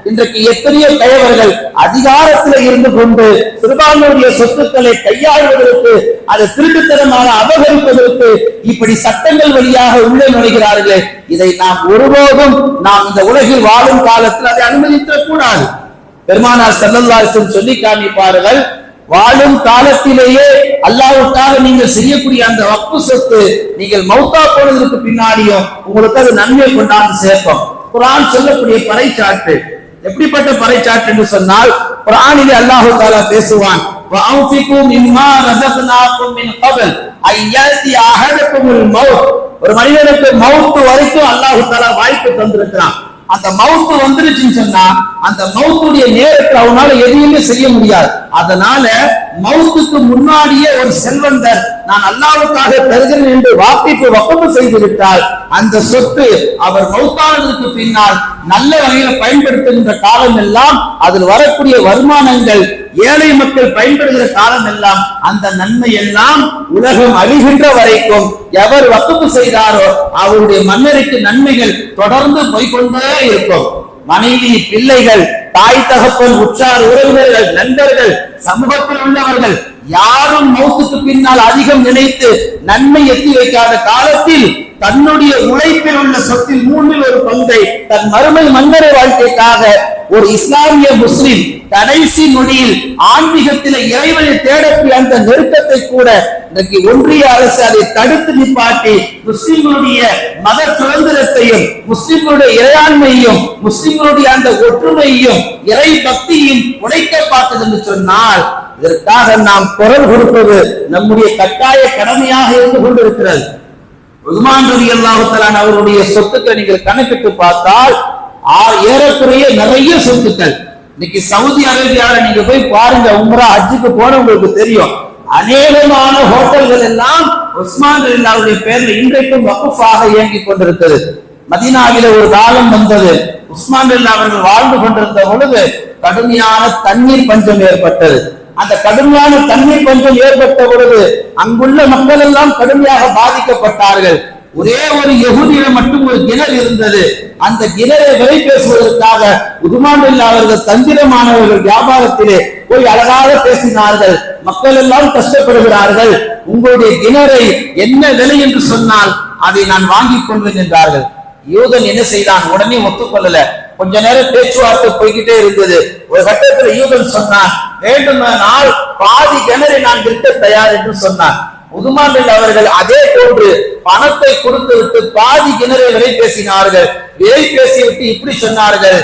இன்றைக்கு எத்தனையோ கயவர்கள் அதிகாரத்தில் இருந்து கொண்டு சிறுபான்மையுடைய சொத்துக்களை கையாளுவதற்கு அதை திருட்டுத்தனமாக அபகரிப்பதற்கு இப்படி சட்டங்கள் வழியாக உள்ளே நுழைகிறார்கள். இதை நாம் ஒருபோதும் நாம் இந்த உலகில் வாழும் காலத்தில் அதை அனுமதிக்க கூடாது. பெருமானார் ஸல்லல்லாஹு அலைஹி வஸல்லம் சொல்லி காமிப்பார்கள், வாழும் காலத்திலேயே அல்லாஹ்வுக்காக நீங்கள் செய்யக்கூடிய அந்த வக்ஃப் சொத்து நீங்கள் மௌத்தா போனதற்கு பின்னாடியும் உங்களுக்கு அது நன்மை கொண்டாந்து சேர்க்கும். குர்ஆன் சொல்லக்கூடிய பறைச்சாற்று எப்படிப்பட்ட பறைச்சாற்று என்று சொன்னால், குர்ஆனிலே அல்லாஹ் தஆலா பேசுவான், வஅன்ஃபிகு மிம்மா ரஸக்னாகும் மின் கப்ல் ஐயாதி அஹதகுமுல் மௌத். ஒரு மனிதனுக்கு மௌத் வரைக்கும் அல்லாஹ் தஆலா வாய்ப்பு தந்திருக்கிறான். அந்த மௌத்து வந்துருச்சுன்னு சொன்னா அந்த மௌத்துடைய நேரத்தில் அவனால எதையுமே செய்ய முடியாது. அதனால மௌத்துக்கு முன்னாடியே ஒரு செல்வந்தர் நான் அல்லாஹ்வுக்காக தருகிறேன் என்று வாக்கிற்கு வக்ஃப் செய்து விட்டால் அந்த சொத்து அவர் மௌத்தானதற்கு பின்னால் நல்ல வகையில் பயன்படுத்துகின்ற காலம் எல்லாம் அதில் வரக்கூடிய வருமானங்கள் ஏழை மக்கள் பயன்படுகிற காலம் எல்லாம் அந்த நன்மை எல்லாம் உலகம் அழிகின்ற வரைக்கும் எவர் வக்ஃப் செய்தாரோ அவருடைய மன்னருக்கு நன்மைகள் தொடர்ந்து போய்கொண்டே இருக்கும். மனைவி, பிள்ளைகள், தாய் தகப்பன், உற்றார் உறவினர்கள், நண்பர்கள், சமூகத்தில் உள்ளவர்கள் யாரும் மௌத்துக்கு பின்னால் அதிகம் நினைத்து நன்மை எத்தி வைக்காத காலத்தில் தன்னுடைய உழைப்பில் உள்ள சொத்தில் 1/3 பங்கை தன் மறுமை மன்னரை வாழ்க்கைக்காக ஒரு இஸ்லாமிய முஸ்லிம் கடைசி நொடியில் ஆன்மீகத்தில இறைவனை தேடக்கூடிய அந்த நெருக்கத்தை கூட இன்றைக்கு ஒன்றிய அரசு அதை தடுத்து நிப்பாட்டி முஸ்லிம்களுடைய மத சுதந்திரத்தையும் முஸ்லிம்களுடைய இறையாண்மையும் முஸ்லிம்களுடைய அந்த ஒற்றுமையையும் இறை பக்தியையும் உடைக்க பார்த்தது என்று சொன்னால் இதற்காக நாம் குரல் கொடுப்பது நம்முடைய கட்டாய கடமையாக இருந்து கொண்டிருக்கிறது. உஸ்மான் ரலியல்லாஹு தஆலா அவருடைய சொத்துக்களை நீங்கள் கணக்கிட்டு பார்த்தால் ஏறக்குறைய நிறைய சொத்துக்கள். இன்னைக்கு சவுதி அரேபியால நீங்க போய் பாருங்க, உம்ரா ஹஜ்ஜுக்கு போனவங்களுக்கு தெரியும், அநேகமான ஹோட்டல்கள் எல்லாம் உஸ்மான் ரலியல்லாஹுடைய பேர்ல இன்றைக்கும் வக்ஃபாக இயங்கிக் கொண்டிருக்கிறது. மதீனாவில ஒரு காலம் வந்தது, உஸ்மான் ரலியல்லாஹு அவர்கள் வாழ்ந்து கொண்டிருந்த பொழுது கடுமையான தண்ணீர் பஞ்சம் ஏற்பட்டது. அந்த கடுமையான தண்ணீர் பஞ்சம் ஏற்பட்ட பொழுது அங்குள்ள மக்கள் எல்லாம் கடுமையாக பாதிக்கப்பட்டார்கள். ஒரே ஒரு யஹூதியிடம் மட்டும் ஒரு கிணறு இருந்தது. அந்த கிணறை விலை பேசுவதற்காக உஸ்மான் ரலியல்லாஹு அவர்கள் தந்திரமானவர்கள் வியாபாரத்திலே போய் அழகாக பேசினார்கள். மக்கள் எல்லாம் கஷ்டப்படுகிறார்கள், உங்களுடைய கிணறை என்ன விலை என்று சொன்னால் அதை நான் வாங்கிக் கொள்வேன் என்றார்கள். யூதன் என்ன செய்தான், உடனே ஒத்துக்கொள்ளல. கொஞ்ச நேரம் பேச்சுவார்த்தை போய்கிட்டே இருந்தது. ஒரு கட்டத்தில் யூதன் சொன்னான், வேண்டுமானால் பாதி கிணறை நான் விற்க தயார் என்று சொன்னான். உஸ்மான் ரலியல்லாஹு அவர்கள் அதே போன்று பணத்தை கொடுத்து விட்டு பாதி கிணறை விலை பேசினார்கள். விலை பேசிவிட்டு இப்படி சொன்னார்கள்,